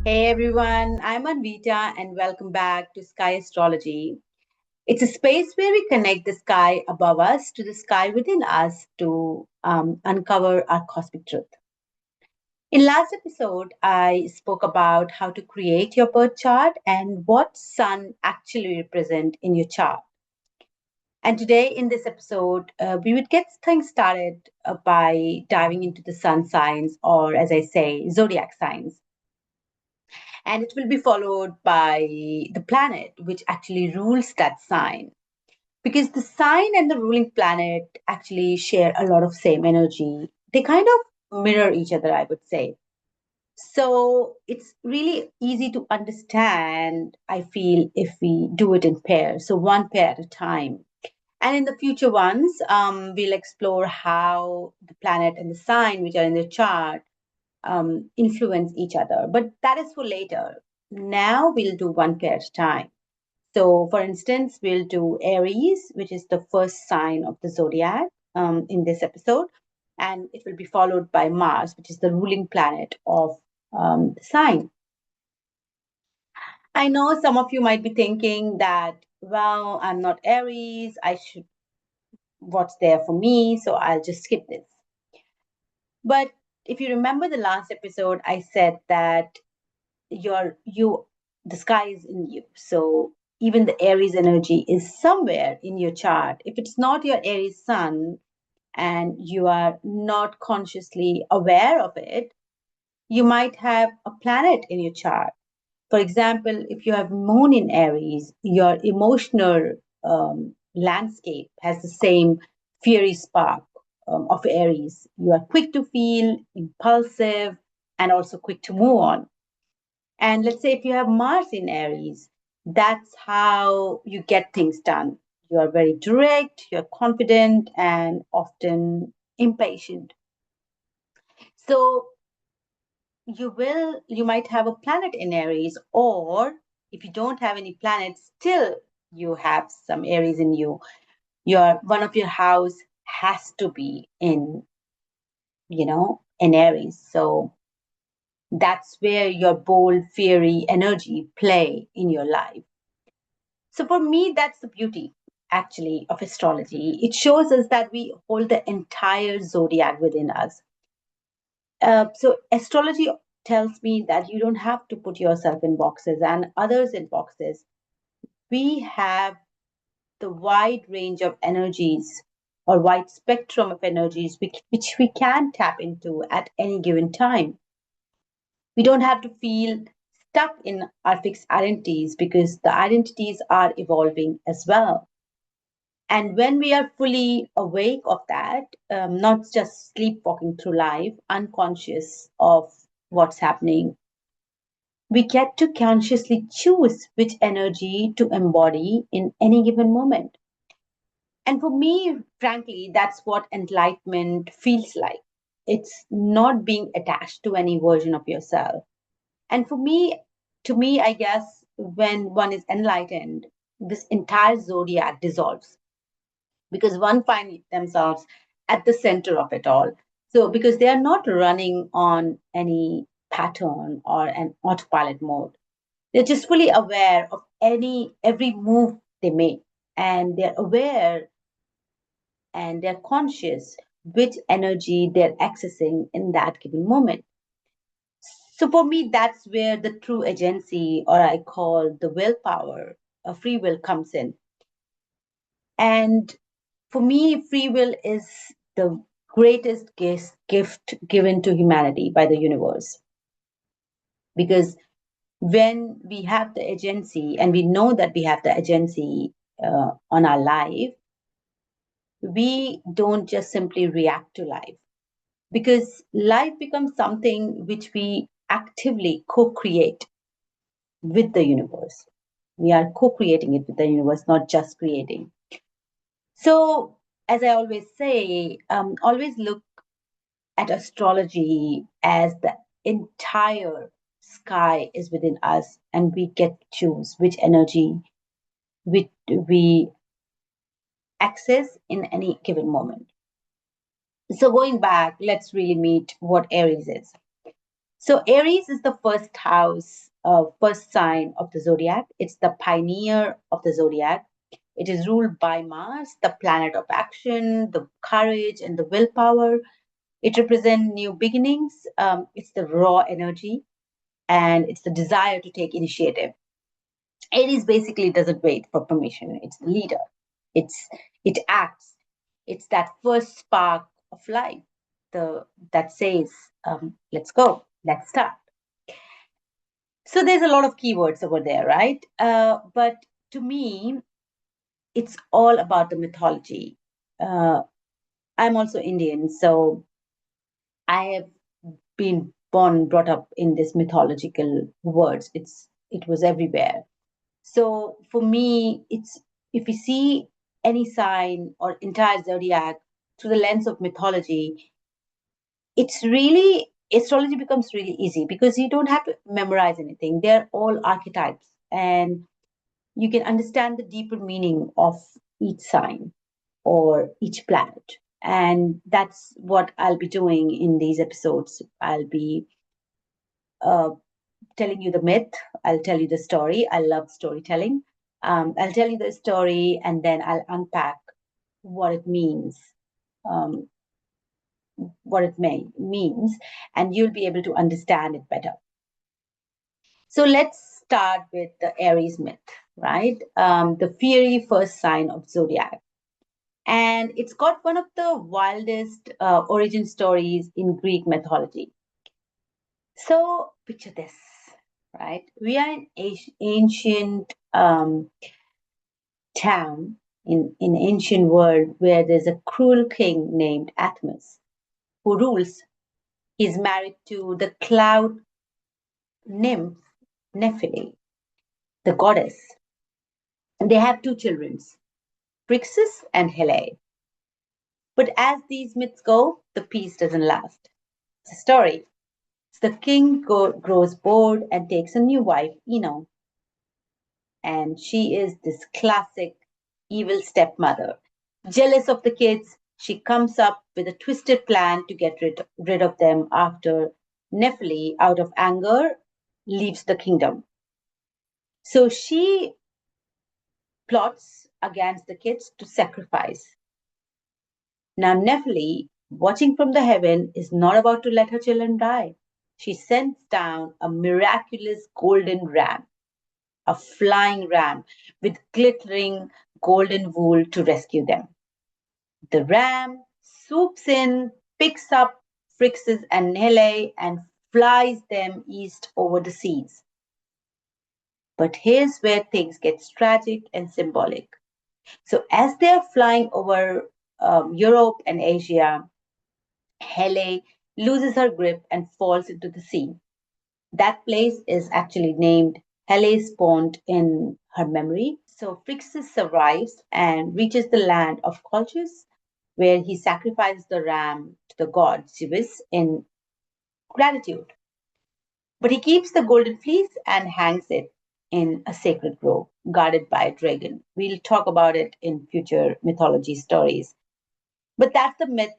Hey everyone, I'm Anvita and welcome back to Sky Astrology. It's a space where we connect the sky above us to the sky within us to uncover our cosmic truth. In last episode, I spoke about how to create your birth chart and what sun actually represent in your chart. And today in this episode, we would get things started by diving into the sun signs, or as I say, zodiac signs, and it will be followed by the planet which actually rules that sign, because the sign and the ruling planet actually share a lot of same energy. They kind of mirror each other, I would say. So it's really easy to understand, I feel, if we do it in pairs, so one pair at a time. And in the future ones, we'll explore how the planet and the sign which are in the chart influence each other. But that is for later. Now we'll do one pair at a time. So, for instance, we'll do Aries, which is the first sign of the zodiac in this episode. And it will be followed by Mars, which is the ruling planet of the sign. I know some of you might be thinking that, well, I'm not Aries. I should, what's there for me? So I'll just skip this. But if you remember the last episode, I said that you the sky is in you, so even the Aries energy is somewhere in your chart. If it's not your Aries sun and you are not consciously aware of it, you might have a planet in your chart. For example, if you have moon in Aries, your emotional landscape has the same fiery spark of Aries. You are quick to feel, impulsive, and also quick to move on. And let's say if you have Mars in Aries, that's how you get things done. You are very direct, you're confident, and often impatient. So you might have a planet in Aries, or if you don't have any planets, still you have some Aries in you. Your one of your house has to be in Aries. So that's where your bold, fiery energy play in your life. So for me, that's the beauty actually of astrology. It shows us that we hold the entire zodiac within us. So astrology tells me that you don't have to put yourself in boxes and others in boxes. We have the wide range of energies or wide spectrum of energies which we can tap into at any given time. We don't have to feel stuck in our fixed identities because the identities are evolving as well. And when we are fully awake of that, not just sleepwalking through life, unconscious of what's happening, we get to consciously choose which energy to embody in any given moment. And for me, frankly, that's what enlightenment feels like. It's not being attached to any version of yourself. And to me, I guess when one is enlightened, this entire zodiac dissolves because one finds themselves at the center of it all. So, because they are not running on any pattern or an autopilot mode, they're just fully aware of every move they make, and they're aware and they're conscious which energy they're accessing in that given moment. So, for me, that's where the true agency, or I call the willpower, a free will, comes in. And for me, free will is the greatest gift given to humanity by the universe. Because when we have the agency and we know that we have the agency on our life, we don't just simply react to life. Because life becomes something which we actively co create with the universe. We are co creating it with the universe, not just creating. So, as I always say, always look at astrology as the entire sky is within us, and we get to choose which energy we access in any given moment. So, going back, let's really meet what Aries is. So Aries is the first house, first sign of the zodiac. It's the pioneer of the zodiac. It is ruled by Mars, the planet of action, the courage, and the willpower. It represents new beginnings. It's the raw energy, and it's the desire to take initiative. Aries basically doesn't wait for permission. It's the leader. It's it acts. It's that first spark of life, the that says, "Let's go, let's start." So there's a lot of keywords over there, right? But to me, it's all about the mythology. Uh, I'm also Indian, so I have been brought up in this mythological words. It was everywhere. So for me, it's if we see any sign or entire zodiac through the lens of mythology, it's really astrology becomes really easy because you don't have to memorize anything. They're all archetypes, and you can understand the deeper meaning of each sign or each planet. And that's what I'll be doing in these episodes. I'll be uh, telling you the myth, I'll tell you the story. I love storytelling. I'll tell you the story and then I'll unpack what it means, um, what it means, and you'll be able to understand it better. So let's start with the Aries myth, right? The fiery first sign of zodiac. And it's got one of the wildest origin stories in Greek mythology. So picture this, right? We are in ancient town in ancient world where there's a cruel king named Atmos who rules. He's married to the cloud nymph Nephele, the goddess. And they have two children, Phrixus and Hele. But as these myths go, the peace doesn't last. It's a story. So the king grows bored and takes a new wife, Ino, and she is this classic evil stepmother. Jealous of the kids, she comes up with a twisted plan to get rid of them after Nephili, out of anger, leaves the kingdom. So she plots against the kids to sacrifice. Now, Nephili, watching from the heaven, is not about to let her children die. She sends down a miraculous golden ram, a flying ram with glittering golden wool to rescue them. The ram swoops in, picks up Phrixus and Nele, and flies them east over the seas. But here's where things get tragic and symbolic. So, as they're flying over Europe and Asia, Hele loses her grip and falls into the sea. That place is actually named Hellespont in her memory. So Phrixus survives and reaches the land of Colchis, where he sacrifices the ram to the god Zeus in gratitude. But he keeps the golden fleece and hangs it in a sacred grove guarded by a dragon. We'll talk about it in future mythology stories. But that's the myth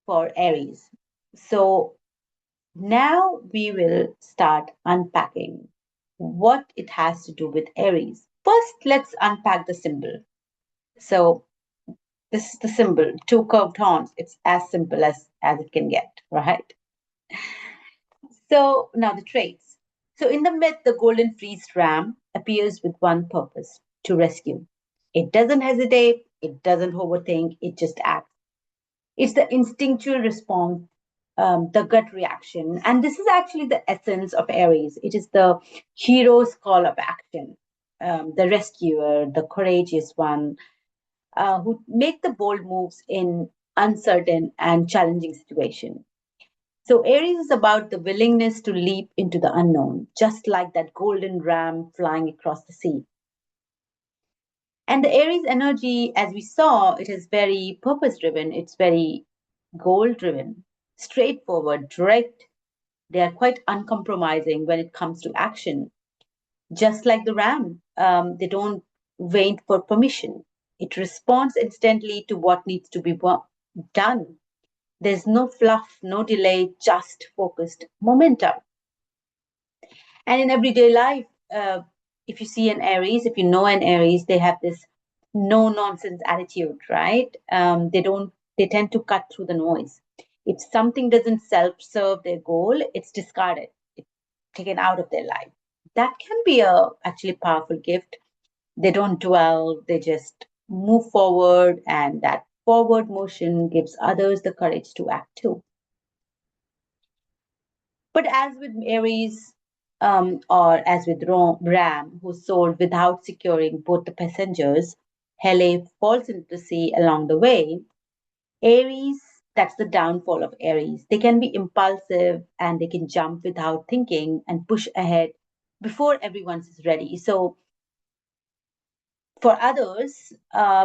for Aries. So now we will start unpacking what it has to do with Aries. First, let's unpack the symbol. So this is the symbol, two curved horns. It's as simple as it can get, right? So now the traits. So in the myth, the golden fleeced ram appears with one purpose, to rescue. It doesn't hesitate, it doesn't overthink, it just acts. It's the instinctual response, the gut reaction. And this is actually the essence of Aries. It is the hero's call of action, the rescuer, the courageous one, who make the bold moves in uncertain and challenging situations. So Aries is about the willingness to leap into the unknown, just like that golden ram flying across the sea. And the Aries energy, as we saw, it is very purpose driven. It's very goal driven, straightforward, direct. They are quite uncompromising when it comes to action. Just like the ram, they don't wait for permission. It responds instantly to what needs to be done. There's no fluff, no delay, just focused momentum. And in everyday life, if you see an Aries, if you know an Aries, they have this no nonsense attitude, right? They tend to cut through the noise. If something doesn't self serve their goal, it's discarded, it's taken out of their life. That can be a actually powerful gift. They don't dwell, they just move forward, and that forward motion gives others the courage to act too. But as with Aries, or as with Ram, who sold without securing both the passengers, Hele falls into the sea along the way. Aries, that's the downfall of Aries. They can be impulsive and they can jump without thinking and push ahead before everyone is ready. So for others,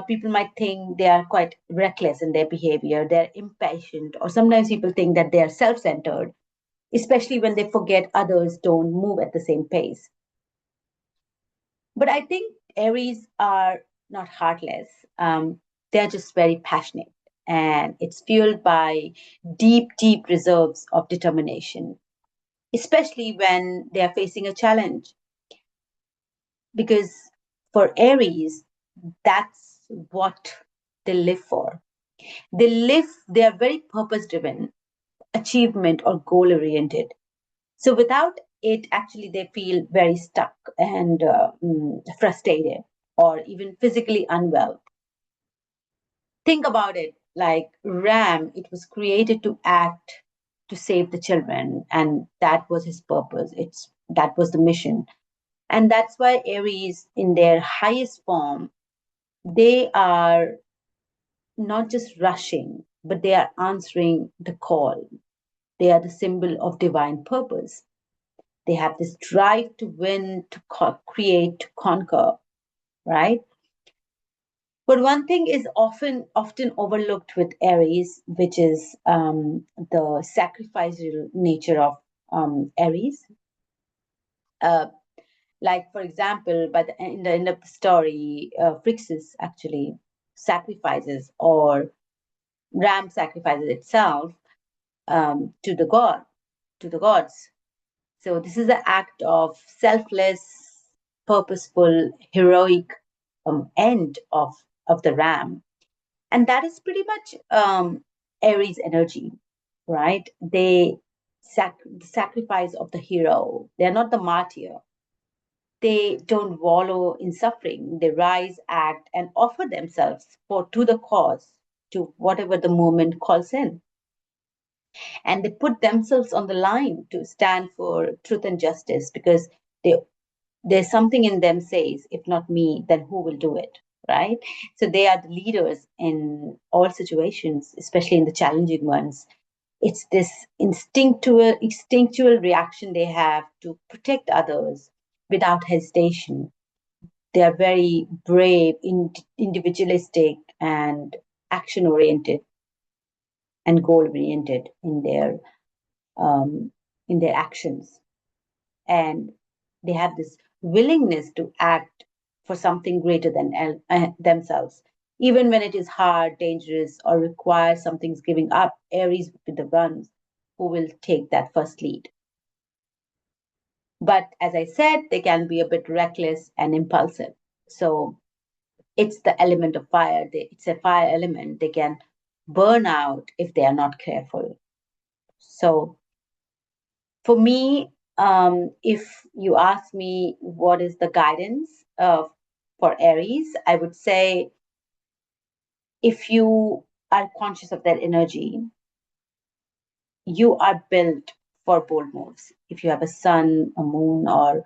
people might think they are quite reckless in their behavior, they're impatient, or sometimes people think that they are self centered, especially when they forget others don't move at the same pace. But I think Aries are not heartless. They're just very passionate, and it's fueled by deep, deep reserves of determination, especially when they are facing a challenge. Because for Aries, that's what they live for. They are very purpose driven, achievement or goal oriented. So without it, actually, they feel very stuck and frustrated or even physically unwell. Think about it like Ram, it was created to act to save the children, and that was his purpose. That was the mission. And that's why Aries, in their highest form, they are not just rushing, but they are answering the call. They are the symbol of divine purpose. They have this drive to win, to create, to conquer, right? But one thing is often overlooked with Aries, which is the sacrificial nature of Aries. Uh, like, for example, in the end of the story, Phrixus actually sacrifices, or Ram sacrifices itself to the to the gods. So this is an act of selfless, purposeful, heroic end of the ram, and that is pretty much Aries energy, right? The sacrifice of the hero. They are not the martyr. They don't wallow in suffering. They rise, act, and offer themselves for to the cause, to whatever the moment calls in, and they put themselves on the line to stand for truth and justice because they there's something in them says, if not me, then who will do it, right? So they are the leaders in all situations, especially in the challenging ones. It's this instinctual reaction they have to protect others without hesitation. They are very brave, individualistic, and action oriented and goal oriented um, in their actions, and they have this willingness to act for something greater than themselves. Even when it is hard, dangerous, or requires something's giving up, Aries will be the ones who will take that first lead. But as I said, they can be a bit reckless and impulsive. So it's the element of fire. It's a fire element. They can burn out if they are not careful. So for me, if you ask me what is the guidance for Aries, I would say if you are conscious of that energy, you are built for bold moves. If you have a sun, a moon, or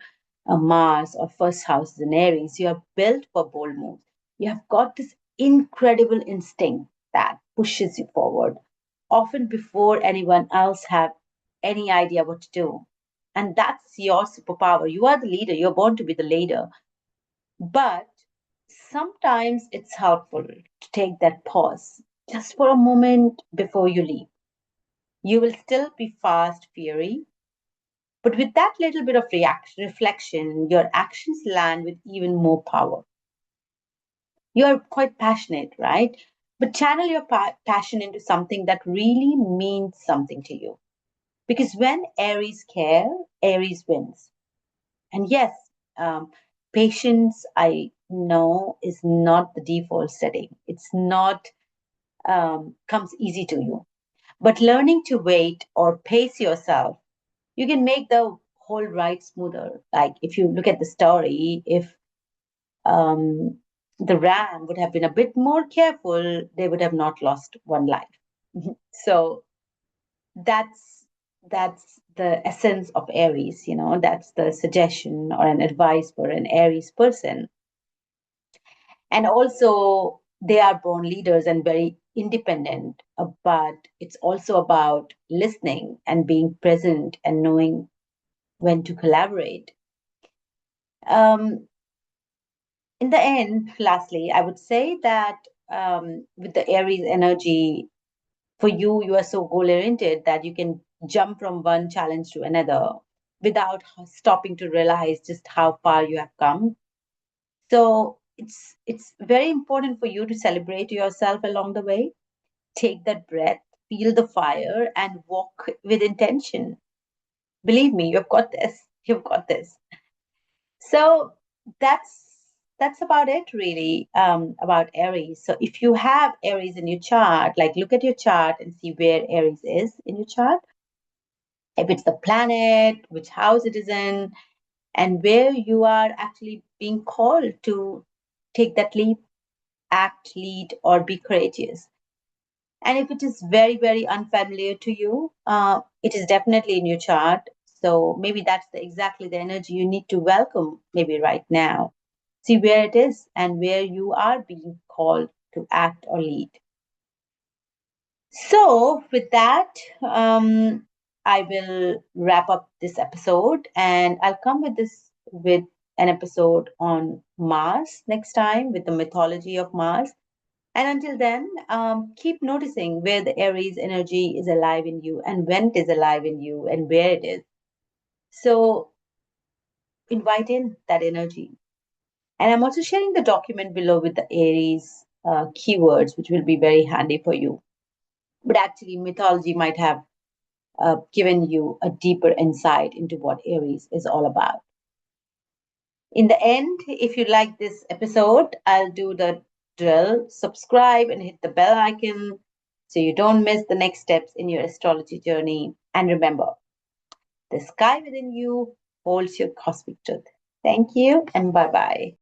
a Mars, or first house in Aries, you are built for bold moves. You have got this incredible instinct that pushes you forward, often before anyone else have any idea what to do. And that's your superpower. You are the leader. You're born to be the leader. But sometimes it's helpful to take that pause just for a moment before you leave. You will still be fast, fiery, but with that little bit of reflection, your actions land with even more power. You're quite passionate, right? But channel your passion into something that really means something to you. Because when Aries care, Aries wins. And yes, um, patience, I know, is not the default setting. It's not comes easy to you. But learning to wait or pace yourself, you can make the whole ride smoother. Like if you look at the story, if um, the ram would have been a bit more careful, they would have not lost one life. So that's that's the essence of Aries. That's the suggestion or an advice for an Aries person. And also, they are born leaders and very independent, but it's also about listening and being present and knowing when to collaborate. Um, in the end, lastly, I would say that with the Aries energy, for you, you are so goal oriented that you can jump from one challenge to another without stopping to realize just how far you have come. So it's very important for you to celebrate yourself along the way. Take that breath, feel the fire, and walk with intention. Believe me, you've got this. You've got this. So that's about it, really, about Aries. So if you have Aries in your chart, like look at your chart and see where Aries is in your chart. If it's the planet, which house it is in, and where you are actually being called to take that leap, act, lead, or be courageous. And if it is very, very unfamiliar to you, it is definitely in your chart. So maybe that's exactly the energy you need to welcome, maybe right now. See where it is and where you are being called to act or lead. So, with that, I will wrap up this episode and I'll come with an episode on Mars next time with the mythology of Mars. And until then, keep noticing where the Aries energy is alive in you and when it is alive in you and where it is. So invite in that energy. And I'm also sharing the document below with the Aries keywords, which will be very handy for you. But actually, mythology might have given you a deeper insight into what Aries is all about. In the end, if you like this episode, I'll do the drill. Subscribe and hit the bell icon so you don't miss the next steps in your astrology journey. And remember, the sky within you holds your cosmic truth. Thank you and bye bye.